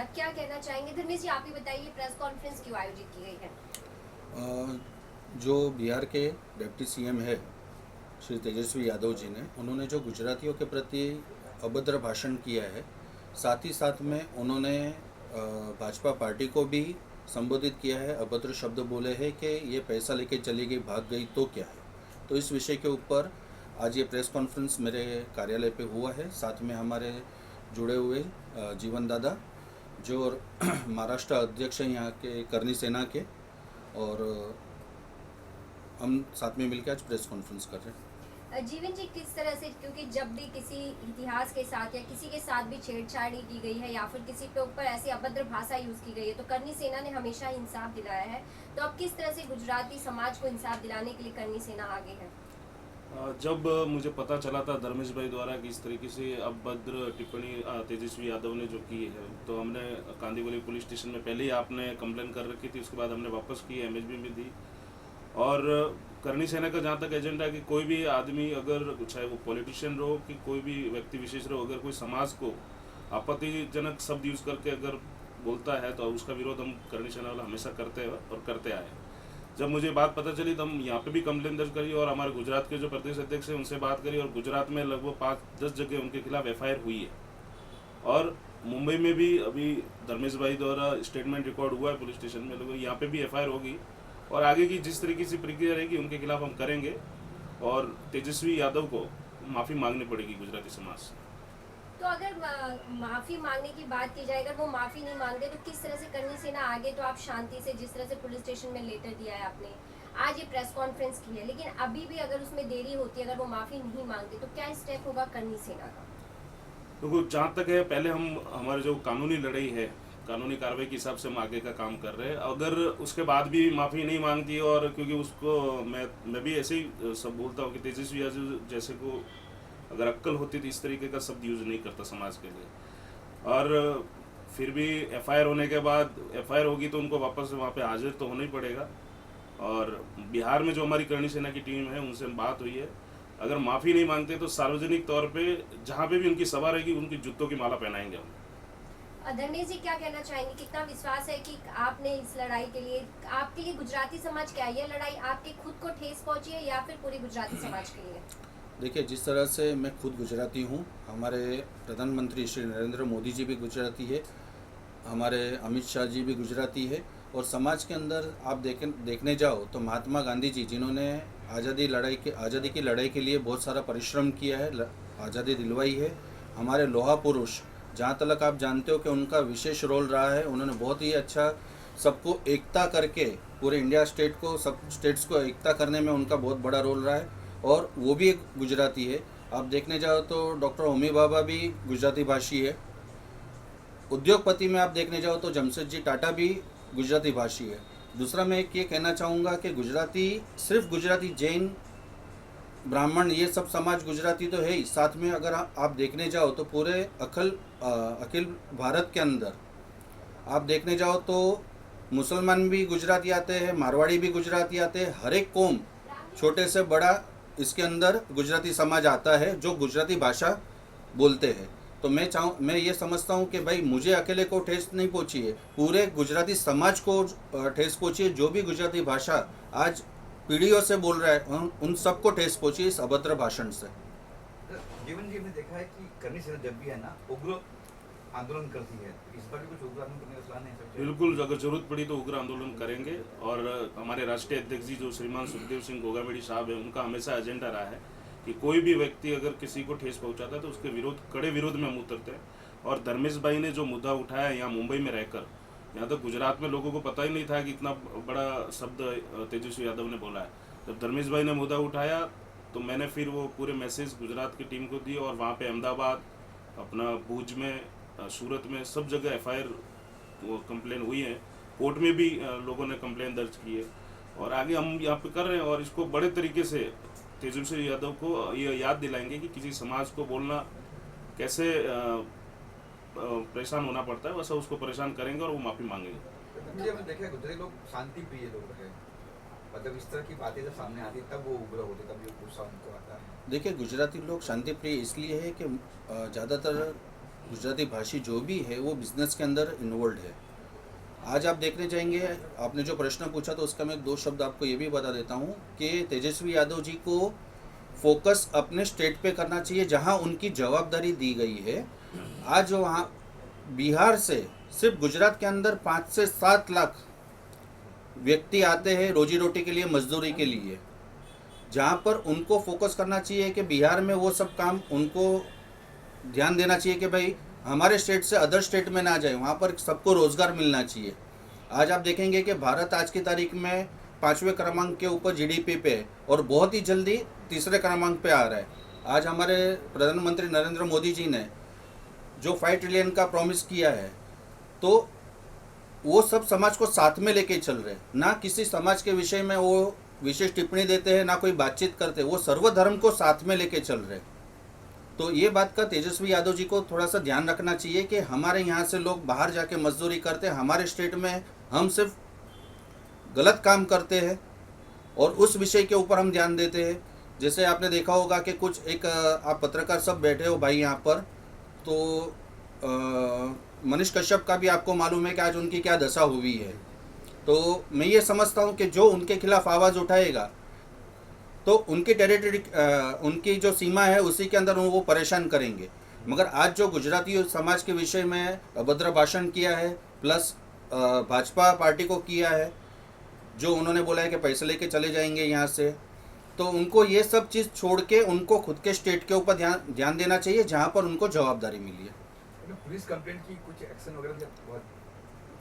क्या कहना चाहेंगे? धर्मेश जी, आप ही बताइए, प्रेस कॉन्फ्रेंस क्यों आयोजित की गई है? अ, जो बिहार के डिप्टी सीएम है श्री तेजस्वी यादव जी ने उन्होंने जो गुजरातियों के प्रति अभद्र भाषण किया है, साथ ही साथ में उन्होंने भाजपा पार्टी को भी संबोधित किया है, अभद्र शब्द बोले हैं कि ये पैसा लेके चली गई, भाग गई तो क्या है। तो इस विषय के ऊपर आज ये प्रेस कॉन्फ्रेंस मेरे कार्यालय पे हुआ है। साथ में हमारे जुड़े हुए जीवन दादा जो महाराष्ट्र अध्यक्ष हैं यहाँ के करनी सेना के, और हम साथ में मिलकर आज प्रेस कॉन्फ्रेंस कर रहे हैं। जीवन जी, किस तरह से, क्योंकि जब भी किसी इतिहास के साथ या किसी के साथ भी छेड़छाड़ी की गई है या फिर किसी के ऊपर ऐसी अभद्र भाषा यूज की गई है, तो करनी सेना ने हमेशा इंसाफ दिलाया है। तो अब किस तरह से गुजराती समाज को इंसाफ दिलाने के लिए करनी सेना आगे है? जब मुझे पता चला था धर्मेश भाई द्वारा कि इस तरीके से अभद्र टिप्पणी तेजस्वी यादव ने जो की है, तो हमने कांदीवली पुलिस स्टेशन में पहले ही आपने कंप्लेन कर रखी थी, उसके बाद हमने वापस की, एमएसबी में दी। और करनी सेना का जहाँ तक एजेंडा है कि कोई भी आदमी, अगर चाहे वो पॉलिटिशियन रहो कि कोई भी व्यक्ति विशेष रहो, अगर कोई समाज को आपत्तिजनक शब्द यूज़ करके अगर बोलता है तो उसका विरोध हम करनी सेना वाला हमेशा करते हैं और करते आए हैं। जब मुझे बात पता चली तो हम यहाँ पे भी कंप्लेन दर्ज करी और हमारे गुजरात के जो प्रदेश अध्यक्ष हैं उनसे बात करी, और गुजरात में लगभग 5-10 जगह उनके खिलाफ एफआईआर हुई है। और मुंबई में भी अभी धर्मेश भाई द्वारा स्टेटमेंट रिकॉर्ड हुआ है पुलिस स्टेशन में, लोगों यहाँ पे भी एफआईआर होगी और आगे की जिस तरीके से प्रक्रिया रहेगी उनके खिलाफ हम करेंगे और तेजस्वी यादव को माफ़ी मांगनी पड़ेगी गुजराती समाज से। तो अगर माफी मांगने की बात की जाए, अगर वो माफी नहीं मांगते तो किस तरह से करनी सेना आगे? तो आप शांति से, जिस तरह से पुलिस स्टेशन में लेटर दिया है आपने, आज ये प्रेस कॉन्फ्रेंस की है, लेकिन अभी भी अगर उसमें देरी होती है, अगर वो माफी नहीं मांगते, तो क्या स्टेप होगा करनी सेना का? तो जहाँ तक है, पहले हम हमारे जो कानूनी लड़ाई है, कानूनी कार्रवाई के हिसाब से हम आगे का काम कर रहे हैं। अगर उसके बाद भी माफ़ी नहीं मांगती, और क्योंकि उसको मैं भी ऐसे ही सब बोलता हूँ कि तेजस्वी यादव जैसे को अगर अक्ल होती तो इस तरीके का शब्द यूज़ नहीं करता समाज के लिए। और फिर भी एफआईआर होने के बाद, एफआईआर होगी तो उनको वापस वहाँ पे हाजिर तो होना ही पड़ेगा। और बिहार में जो हमारी करनी सेना की टीम है उनसे बात हुई है, अगर माफ़ी नहीं मांगते तो सार्वजनिक तौर पे जहाँ पे भी उनकी सभा रहेगी उनकी जूतों की माला पहनाएंगे हम। धर्मेश जी, क्या कहना चाहेंगे? कितना विश्वास है कि आपने इस लड़ाई के लिए, आपके लिए गुजराती समाज क्या है? ये लड़ाई आपके खुद को ठेस पहुंची है या फिर पूरे गुजराती समाज के लिए? देखिए, जिस तरह से मैं खुद गुजराती हूँ, हमारे प्रधानमंत्री श्री नरेंद्र मोदी जी भी गुजराती है, हमारे अमित शाह जी भी गुजराती है, और समाज के अंदर आप देखने जाओ तो महात्मा गांधी जी, जिन्होंने आज़ादी की लड़ाई के लिए बहुत सारा परिश्रम किया है, आज़ादी दिलवाई है। हमारे लोहा पुरुष, जहाँ तक आप जानते हो कि उनका विशेष रोल रहा है, उन्होंने बहुत ही अच्छा सबको एकता करके, पूरे इंडिया सब स्टेट्स को एकता करने में उनका बहुत बड़ा रोल रहा है, और वो भी एक गुजराती है। आप देखने जाओ तो डॉक्टर होमी भाभा भी गुजराती भाषी है। उद्योगपति में आप देखने जाओ तो जमशेदजी टाटा भी गुजराती भाषी है। दूसरा, मैं एक ये कहना चाहूँगा कि गुजराती, सिर्फ गुजराती, जैन, ब्राह्मण, ये सब समाज गुजराती तो है ही, साथ में अगर आप देखने जाओ तो पूरे अखिल भारत के अंदर आप देखने जाओ तो मुसलमान भी गुजराती आते हैं, मारवाड़ी भी गुजराती आते हैं, हर एक कौम, छोटे से बड़ा, इसके अंदर गुजराती समाज आता है जो गुजराती भाषा बोलते हैं। तो मैं ये समझता हूँ कि भाई मुझे अकेले को ठेस नहीं पहुँची है, पूरे गुजराती समाज को ठेस पहुँची है। जो भी गुजराती भाषा आज पीढ़ियों से बोल रहा है, उन सबको ठेस पहुँची इस अभद्र भाषण से। जीवन जी, हमने देखा है कि करनी सेना जब भी है ना, उग्र आंदोलन करती है। इस बार भी कुछ उग्र आंदोलन करने का प्लान है? बिल्कुल, अगर जरूरत पड़ी तो उग्र आंदोलन करेंगे। और हमारे राष्ट्रीय अध्यक्ष जी जो श्रीमान सुखदेव सिंह गोगामेडी साहब हैं, उनका हमेशा एजेंडा रहा है कि कोई भी व्यक्ति अगर किसी को ठेस पहुंचाता है तो उसके कड़े विरोध में हम उतरते हैं। और धर्मेश भाई ने जो मुद्दा उठाया यहाँ मुंबई में रहकर, यहाँ तो गुजरात में लोगों को पता ही नहीं था कि इतना बड़ा शब्द तेजस्वी यादव ने बोला है। जब धर्मेश भाई ने मुद्दा उठाया तो मैंने फिर वो पूरे मैसेज गुजरात की टीम को दिए, और वहाँ पे अहमदाबाद, अपना भुज में, सूरत में, सब जगह एफआईआर वो कंप्लेन हुई है। कोर्ट में भी लोगों ने कंप्लेन दर्ज की है, और आगे हम यहाँ पे कर रहे हैं। और इसको बड़े तरीके से तेजस्वी यादव को ये याद दिलाएंगे कि किसी समाज को बोलना कैसे परेशान होना पड़ता है, वैसा उसको परेशान करेंगे और वो माफ़ी मांगेंगे। हमने देखा है गुजराती लोग शांति प्रिय लोग हैं, मतलब इस तरह की बातें जब सामने आती तब वो उग्र होते, तब ये गुस्सा उनको आता है। देखिए, गुजराती लोग शांति प्रिय इसलिए है कि ज़्यादातर गुजराती भाषी जो भी है वो बिजनेस के अंदर इन्वॉल्व है। आज आप देखने जाएंगे, आपने जो प्रश्न पूछा तो उसका मैं 2 शब्द आपको ये भी बता देता हूँ कि तेजस्वी यादव जी को फोकस अपने स्टेट पे करना चाहिए जहाँ उनकी जवाबदारी दी गई है। आज वहाँ बिहार से सिर्फ गुजरात के अंदर 5 से 7 लाख व्यक्ति आते हैं रोजी रोटी के लिए, मजदूरी के लिए, जहाँ पर उनको फोकस करना चाहिए कि बिहार में वो सब काम उनको ध्यान देना चाहिए कि भाई हमारे स्टेट से अदर स्टेट में ना जाए, वहाँ पर सबको रोज़गार मिलना चाहिए। आज आप देखेंगे कि भारत आज की तारीख में 5वें क्रमांक के ऊपर जीडीपी पे है और बहुत ही जल्दी 3रे क्रमांक पे आ रहा है। आज हमारे प्रधानमंत्री नरेंद्र मोदी जी ने जो 5 ट्रिलियन का प्रॉमिस किया है, तो वो सब समाज को साथ में लेके चल रहे हैं, ना किसी समाज के विषय में वो विशेष टिप्पणी देते हैं, ना कोई बातचीत करते, वो सर्वधर्म को साथ में लेके चल रहे हैं। तो ये बात का तेजस्वी यादव जी को थोड़ा सा ध्यान रखना चाहिए कि हमारे यहाँ से लोग बाहर जाके मजदूरी करते हैं, हमारे स्टेट में हम सिर्फ गलत काम करते हैं और उस विषय के ऊपर हम ध्यान देते हैं। जैसे आपने देखा होगा कि कुछ एक आप पत्रकार सब बैठे हो भाई यहाँ पर, तो मनीष कश्यप का भी आपको मालूम है कि आज उनकी क्या दशा हुई है। तो मैं ये समझता हूँ कि जो उनके खिलाफ आवाज़ उठाएगा तो उनकी टेरिटरी, उनकी जो सीमा है उसी के अंदर वो परेशान करेंगे। मगर आज जो गुजराती समाज के विषय में अभद्र भाषण किया है, प्लस भाजपा पार्टी को किया है, जो उन्होंने बोला है कि पैसे लेके चले जाएंगे यहाँ से, तो उनको ये सब चीज़ छोड़ के उनको खुद के स्टेट के ऊपर ध्यान देना चाहिए जहाँ पर उनको जवाबदारी मिली है। पुलिस कंप्लेंट की कुछ एक्शन वगैरह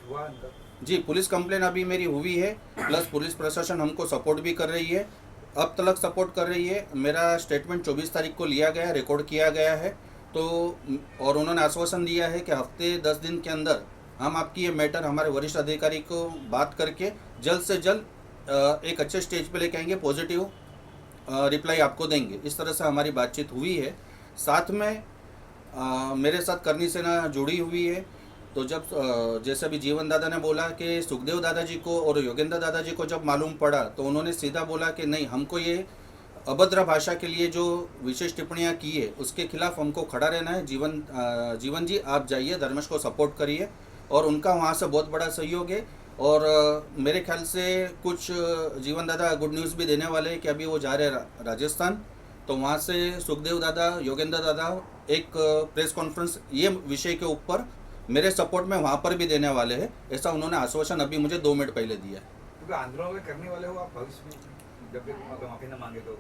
हुआ इनका? जी, पुलिस कंप्लेन अभी मेरी हुई है, प्लस पुलिस प्रशासन हमको सपोर्ट भी कर रही है, अब तक सपोर्ट कर रही है। मेरा स्टेटमेंट 24 तारीख को लिया गया, रिकॉर्ड किया गया है, तो और उन्होंने आश्वासन दिया है कि हफ्ते 10 दिन के अंदर हम आपकी ये मैटर हमारे वरिष्ठ अधिकारी को बात करके जल्द से जल्द एक अच्छे स्टेज पे लेके आएंगे, पॉजिटिव रिप्लाई आपको देंगे। इस तरह से हमारी बातचीत हुई है। साथ में मेरे साथ करनी सेना जुड़ी हुई है। तो जब जैसे अभी जीवन दादा ने बोला कि सुखदेव दादाजी को और योगेंद्र दादाजी को जब मालूम पड़ा तो उन्होंने सीधा बोला कि नहीं, हमको ये अभद्र भाषा के लिए जो विशेष टिप्पणियां की है उसके खिलाफ हमको खड़ा रहना है। जीवन जी आप जाइए, धर्मेश को सपोर्ट करिए, और उनका वहाँ से बहुत बड़ा सहयोग है। और मेरे ख्याल से कुछ जीवन दादा गुड न्यूज़ भी देने वाले हैं कि अभी वो जा रहे हैं राजस्थान, तो वहाँ से सुखदेव दादा, योगेंद्र दादा एक प्रेस कॉन्फ्रेंस ये विषय के ऊपर मेरे सपोर्ट में वहाँ पर भी देने वाले हैं। ऐसा उन्होंने आश्वासन अभी मुझे 2 मिनट पहले दिया। क्योंकि आंदोलन करने वाले हो आप भविष्य में, जब तक माफी न मांगे तो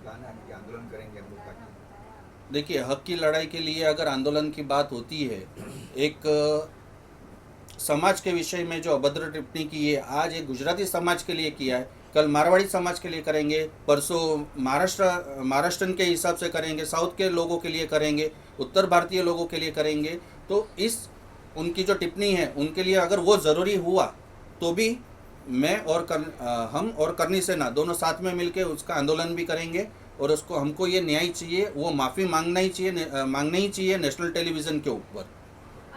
प्लान है कि आंदोलन करेंगे हम लोग ताकि? देखिए, हक की लड़ाई के लिए अगर आंदोलन की बात होती है, एक समाज के विषय में जो अभद्र टिप्पणी की है, आज एक गुजराती समाज के लिए किया है, कल मारवाड़ी समाज के लिए करेंगे, परसों महाराष्ट्रन के हिसाब से करेंगे, साउथ के लोगों के लिए करेंगे, उत्तर भारतीय लोगों के लिए करेंगे। तो इस उनकी जो टिप्पणी है उनके लिए अगर वो ज़रूरी हुआ तो भी मैं और हम और करनी सेना दोनों साथ में मिलके उसका आंदोलन भी करेंगे। और उसको हमको ये न्याय चाहिए, वो माफ़ी मांगना ही चाहिए नेशनल टेलीविज़न के ऊपर।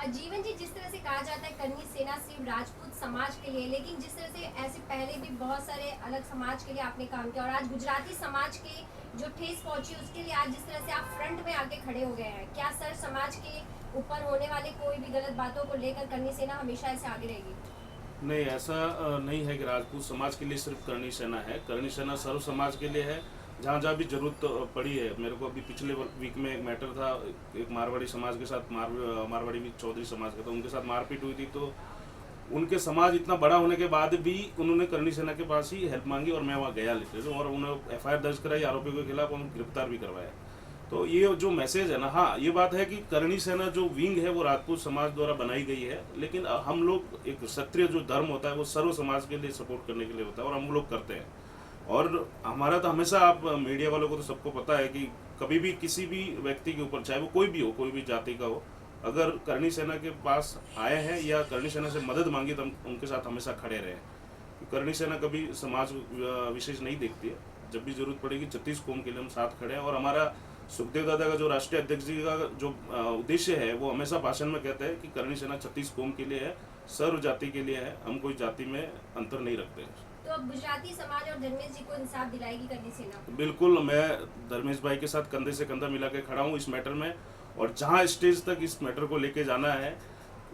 जीवन जी, जिस तरह से कहा जाता है करनी सेना सिर्फ राजपूत समाज के लिए, लेकिन जिस तरह से ऐसे पहले भी बहुत सारे अलग समाज के लिए आपने काम किया और आज गुजराती समाज के जो ठेस पहुंची उसके लिए आज जिस तरह से आप फ्रंट में आके खड़े हो गए हैं, क्या सर समाज के ऊपर होने वाले कोई भी गलत बातों को लेकर करनी सेना हमेशा ऐसे आगे रहेगी? नहीं, ऐसा नहीं है कि राजपूत समाज के लिए सिर्फ करनी सेना है। करनी सेना सर्व समाज के लिए है। जहाँ जहाँ भी जरूरत पड़ी है, मेरे को अभी पिछले वीक में एक मैटर था, एक मारवाड़ी समाज के साथ मारवाड़ी भी चौधरी समाज का था, उनके साथ मारपीट हुई थी। तो उनके समाज इतना बड़ा होने के बाद भी उन्होंने करनी सेना के पास ही हेल्प मांगी और मैं वहाँ गया लेते और उन्होंने FIR दर्ज कराई, आरोपियों के खिलाफ उन्हें गिरफ्तार भी करवाया। तो ये जो मैसेज है ना, हाँ ये बात है कि करनी सेना जो विंग है वो राजपूत समाज द्वारा बनाई गई है, लेकिन हम लोग एक क्षत्रिय जो धर्म होता है वो सर्व समाज के लिए सपोर्ट करने के लिए होता है और हम लोग करते हैं। और हमारा तो हमेशा, आप मीडिया वालों को तो सबको पता है कि कभी भी किसी भी व्यक्ति के ऊपर, चाहे वो कोई भी हो, कोई भी जाति का हो, अगर करनी सेना के पास आए हैं या करनी सेना से मदद मांगी तो हम उनके साथ हमेशा खड़े रहे। करनी सेना कभी समाज विशेष नहीं देखती है। जब भी जरूरत पड़ेगी 36 कौम के लिए हम साथ खड़े हैं। और हमारा सुखदेव दादा का जो राष्ट्रीय अध्यक्ष जी का जो उद्देश्य है वो हमेशा भाषण में कहते हैं कि करनी सेना 36 कौम के लिए है, सर्व जाति के लिए है, हम कोई जाति में अंतर नहीं रखते हैं। तो अब गुजराती समाज और धर्मेश जी को इंसाफ दिलाएगी करनी सेना? बिल्कुल, मैं धर्मेश भाई के साथ कंधे से कंधा मिला के खड़ा हूँ इस मैटर में, और जहाँ स्टेज तक इस मैटर को लेके जाना है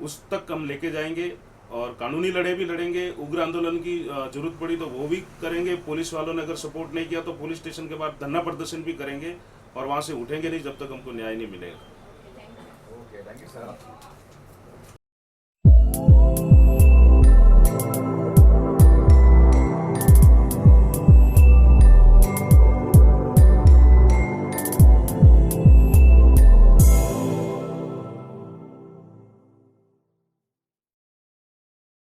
उस तक हम लेके जाएंगे, और कानूनी लड़ाई भी लड़ेंगे। उग्र आंदोलन की जरूरत पड़ी तो वो भी करेंगे। पुलिस वालों ने अगर सपोर्ट नहीं किया तो पुलिस स्टेशन के बाद धरना प्रदर्शन भी करेंगे, और वहाँ से उठेंगे नहीं जब तक हमको न्याय नहीं मिलेगा। Okay, thank you sir.